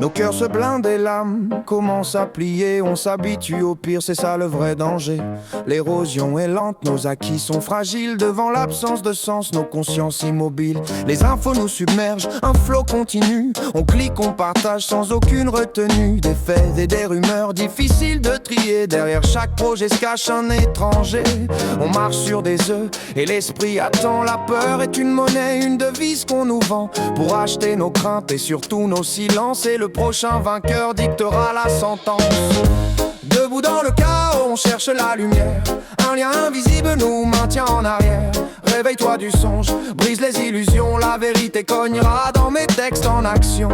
Nos cœurs se blindent et l'âme commence à plier. On s'habitue au pire, c'est ça le vrai danger. L'érosion est lente, nos acquis sont fragiles. Devant l'absence de sens, nos consciences immobiles. Les infos nous submergent, un flot continu. On clique, on partage sans aucune retenue. Des faits et des rumeurs, difficiles de trier. Derrière chaque projet se cache un étranger. On marche sur des œufs et l'esprit attend. La peur est une monnaie, une devise qu'on nous vend pour acheter nos craintes et surtout nos silences. Et le prochain vainqueur dictera la sentence. Debout dans le chaos, on cherche la lumière. Un lien invisible nous maintient en arrière. Réveille-toi du songe, brise les illusions. La vérité cognera dans mes textes en action.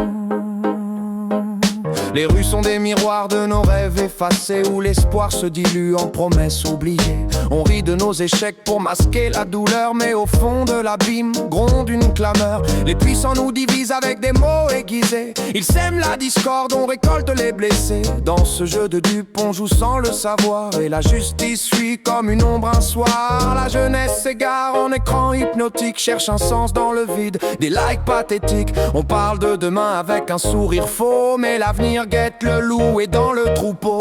Les rues sont des miroirs de nos rêves effacés, où l'espoir se dilue en promesses oubliées. On rit de nos échecs pour masquer la douleur, mais au fond de l'abîme gronde une clameur. Les puissants nous divisent avec des mots aiguisés. Ils sèment la discorde, on récolte les blessés. Dans ce jeu de dupes, on joue sans le savoir, et la justice fuit comme une ombre un soir. La jeunesse s'égare en écran hypnotique, cherche un sens dans le vide, des likes pathétiques. On parle de demain avec un sourire faux, mais l'avenir guette le loup et dans le troupeau.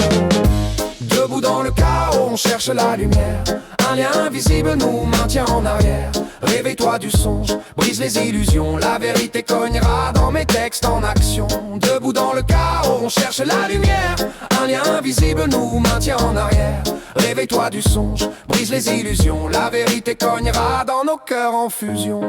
Debout dans le chaos, on cherche la lumière. Un lien invisible nous maintient en arrière. Réveille-toi du songe, brise les illusions. La vérité cognera dans mes textes en action. Debout dans le chaos, on cherche la lumière. Un lien invisible nous maintient en arrière. Réveille-toi du songe, brise les illusions. La vérité cognera dans nos cœurs en fusion.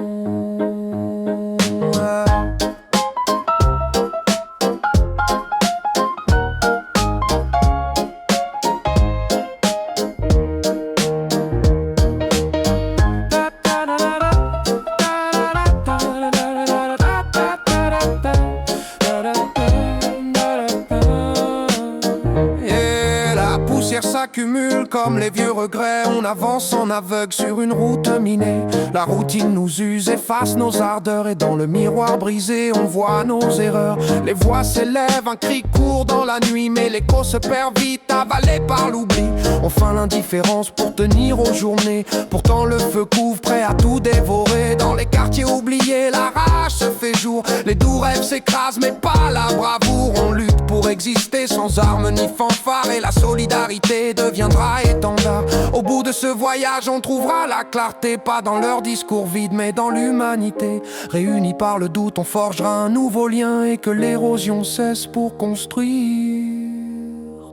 S'accumule comme les vieux regrets. On avance en aveugle sur une route minée. La routine nous use, efface nos ardeurs. Et dans le miroir brisé, on voit nos erreurs. Les voix s'élèvent, un cri court dans la nuit, mais l'écho se perd vite, avalé par l'oubli. On feint l'indifférence pour tenir aux journées. Pourtant le feu couvre, prêt à tout dévorer. Dans les quartiers oubliés, la rage se fait jour. Les doux rêves s'écrasent, mais pas la bravoure. On lutte pour exister sans armes ni fanfare, et la solidarité deviendra étendard. Au bout de ce voyage, on trouvera la clarté, pas dans leur discours vide, mais dans l'humanité. Réunis par le doute, on forgera un nouveau lien, et que l'érosion cesse pour construire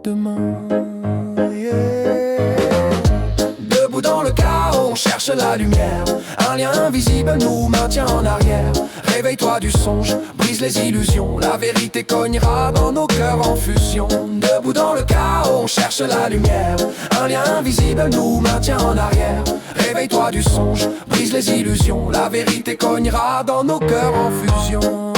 demain. Debout dans le chaos, on cherche la lumière. Un lien invisible nous maintient en arrière. Réveille-toi du songe, brise les illusions. La vérité cognera dans nos cœurs en fusion. Debout dans le chaos, on cherche la lumière. Un lien invisible nous maintient en arrière. Réveille-toi du songe, brise les illusions. La vérité cognera dans nos cœurs en fusion.